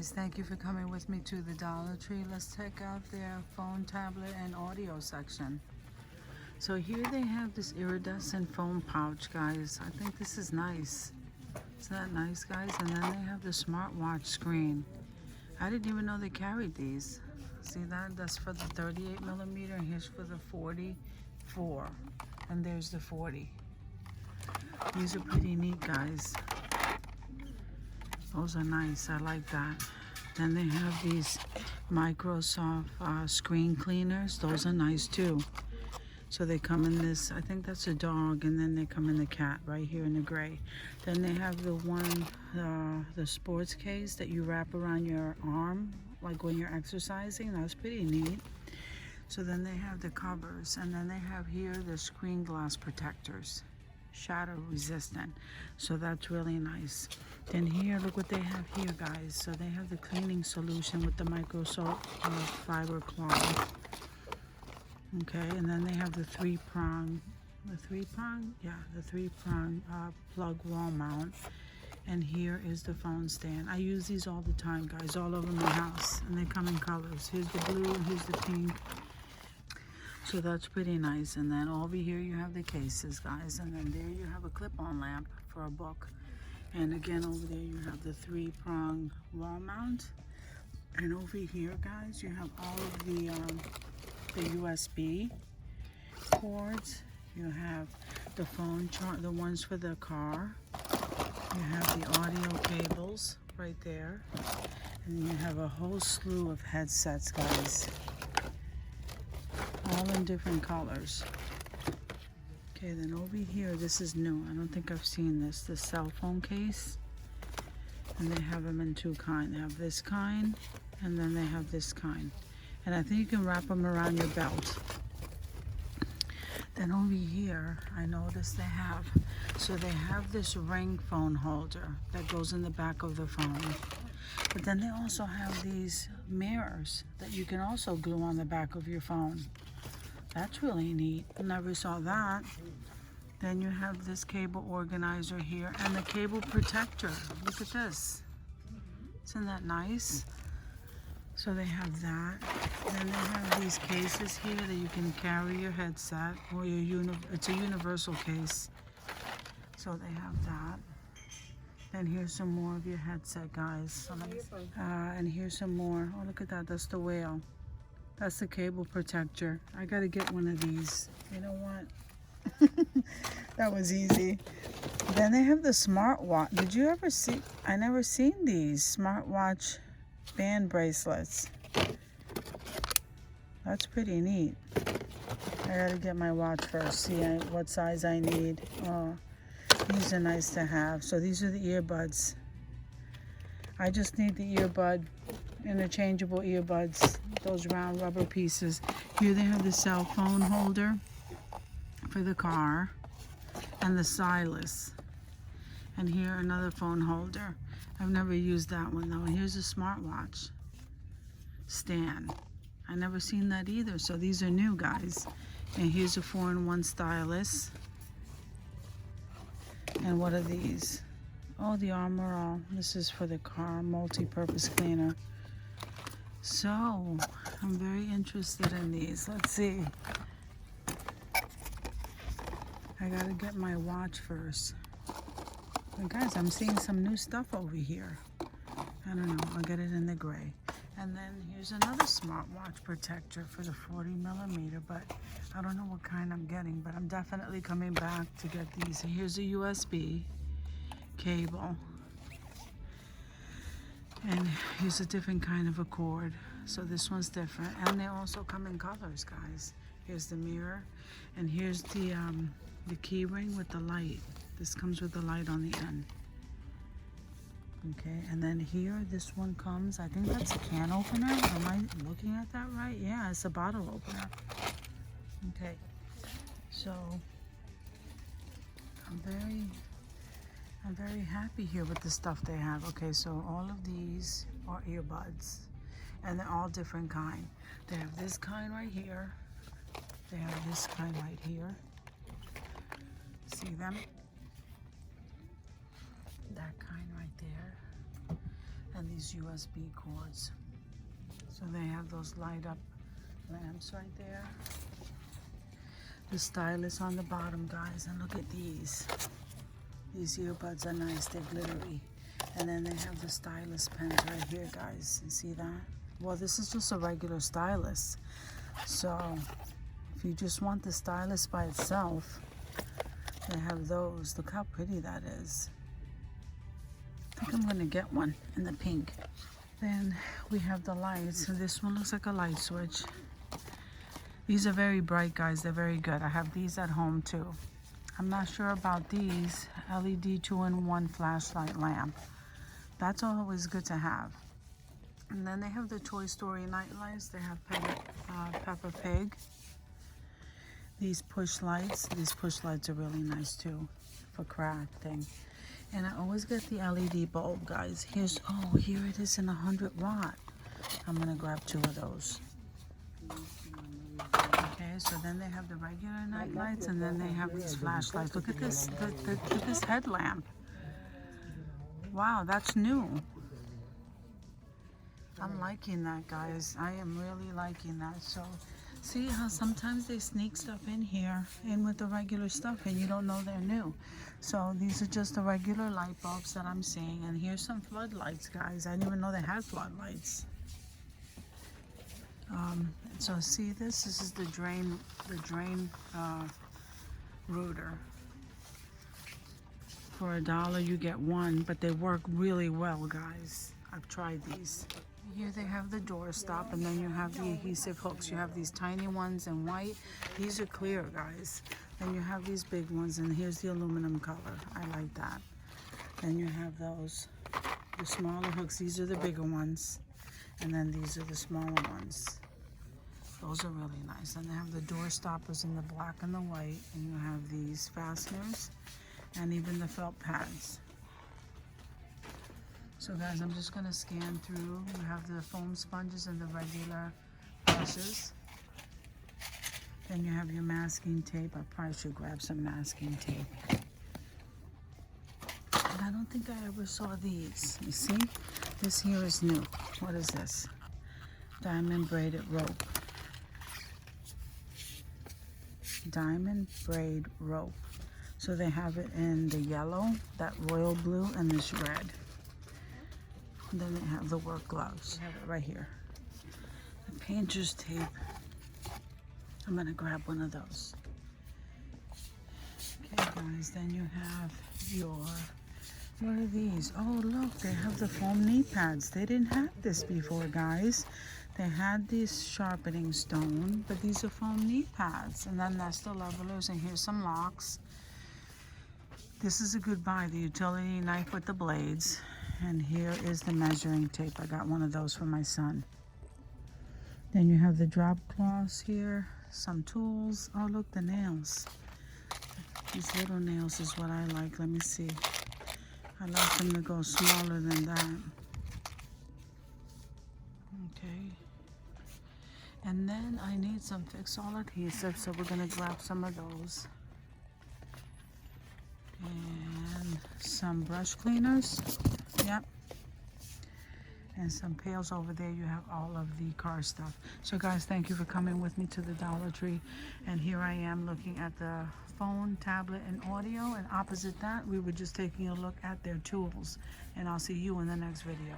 guys, thank you for coming with me to the Dollar Tree. Let's check out their phone, tablet, and audio section. So here they have this iridescent phone pouch, guys. I think this is nice. Isn't that nice, guys? And then they have the smartwatch screen. I didn't even know they carried these. See that? That's for the 38 millimeter, and here's for the 44. And there's the 40. These are pretty neat, guys. Those are nice. I like that. Then they have these Microsoft screen cleaners. Those are nice too. So they come in this, I think that's a dog, and then they come in the cat right here in the gray. Then they have the one, the sports case that you wrap around your arm, like when you're exercising. That's pretty neat. So then they have the covers, and then they have here the screen glass protectors, shatter resistant. So that's really nice. Then here, look what they have here, guys. So they have the cleaning solution with the Microsoft fiber cloth. Okay, and then they have the three-prong plug wall mount. And here is the phone stand. I use these all the time, guys, all over my house. And they come in colors. Here's the blue, and here's the pink. So that's pretty nice. And then over here you have the cases, guys. And then there you have a clip-on lamp for a book. And again, over there you have the three-prong wall mount. And over here, guys, you have all of the USB cords. You have the phone chart, the ones for the car. You have the audio cables right there. And you have a whole slew of headsets, guys. All in different colors. Okay, then over here, this is new. I don't think I've seen this. The cell phone case. And they have them in two kinds. They have this kind, and then they have this kind. And I think you can wrap them around your belt. Then over here, I noticed they have this ring phone holder that goes in the back of the phone. But then they also have these mirrors that you can also glue on the back of your phone. That's really neat. I never saw that. Then you have this cable organizer here and the cable protector. Look at this. Isn't that nice? So they have that. Then they have these cases here that you can carry your headset, or it's a universal case. So they have that. Then here's some more of your headset, guys. And here's some more. Oh, look at that. That's the whale. That's the cable protector. I gotta get one of these. You know what? That was easy. Then they have the smartwatch. Did you ever see? I never seen these smartwatch band bracelets. That's pretty neat. I gotta get my watch first, see what size I need. Oh, these are nice to have. So these are the earbuds. I just need the earbud, interchangeable earbuds, those round rubber pieces. Here they have the cell phone holder for the car and the stylus. And here another phone holder. I've never used that one though. And here's a smartwatch stand. I never seen that either. So these are new, guys. And here's a 4-in-1 stylus. And what are these? Oh, the Armor All. This is for the car, multi-purpose cleaner. So I'm very interested in these. Let's see. I gotta get my watch first. But guys, I'm seeing some new stuff over here. I don't know. I'll get it in the gray. And then here's another smartwatch protector for the 40 millimeter, but I don't know what kind I'm getting, but I'm definitely coming back to get these. Here's a USB cable. And here's a different kind of a cord. So this one's different. And they also come in colors, guys. Here's the mirror. And here's the key ring with the light. This comes with the light on the end. Okay, and then here, this one comes, I think that's a can opener. Am I looking at that right? Yeah, it's a bottle opener. Okay, so I'm very happy here with the stuff they have. Okay, so all of these are earbuds, and they're all different kind. They have this kind right here. They have this kind right here. See them? That kind right there. and these USB cords. So they have those light up lamps right there. The stylus on the bottom, guys, and look at these. These earbuds are nice, they're glittery. And then they have the stylus pens right here, guys. You see that? Well, this is just a regular stylus. So if you just want the stylus by itself, they have those. Look how pretty that is. I think I'm gonna get one in the pink. Then we have the lights. So this one looks like a light switch. These are very bright, guys. They're very good. I have these at home too. I'm not sure about these LED 2-in-1 flashlight lamp. That's always good to have. And then they have the Toy Story night lights. They have Peppa Pig. These push lights. These push lights are really nice too for crafting. And I always get the LED bulb, guys. Here it is in 100 watt. I'm gonna grab 2 of those. Okay, so then they have the regular night lights, and then they have these flashlights. Look at this, look at this headlamp. Wow, that's new. I'm liking that, guys. I am really liking that. So see how sometimes they sneak stuff in here, in with the regular stuff, and you don't know they're new. So these are just the regular light bulbs that I'm seeing. And here's some floodlights, guys. I didn't even know they had floodlights. So see this is the drain router. For $1 you get 1, but they work really well, guys. I've tried these. Here they have the door stop, and then you have the adhesive hooks. You have these tiny ones in white. These are clear, guys. Then you have these big ones, and here's the aluminum color. I like that. Then you have those, the smaller hooks. These are the bigger ones, and then these are the smaller ones. Those are really nice. And they have the door stoppers in the black and the white, and you have these fasteners, and even the felt pads. So guys, I'm just gonna scan through. You have the foam sponges and the regular brushes. Then you have your masking tape. I probably should grab some masking tape. And I don't think I ever saw these. You see? This here is new. What is this? Diamond braided rope. Diamond braid rope. So they have it in the yellow, that royal blue, and this red. And then they have the work gloves. They have it right here. The painter's tape. I'm gonna grab one of those. Okay, guys, then you have your, what are these? Oh, look, they have the foam knee pads. They didn't have this before, guys. They had this sharpening stone, but these are foam knee pads. And then that's the levelers, and here's some locks. This is a good buy, the utility knife with the blades. And here is the measuring tape. I got one of those for my son. Then you have the drop cloths here, some tools. Oh, look, the nails. These little nails is what I like. Let me see. I like them to go smaller than that. Okay. And then I need some fix-all adhesive, so we're gonna grab some of those. And some brush cleaners. Yep. And some pails over there. You have all of the car stuff. So guys, thank you for coming with me to the Dollar Tree. And here I am looking at the phone, tablet, and audio. And opposite that, we were just taking a look at their tools. And I'll see you in the next video.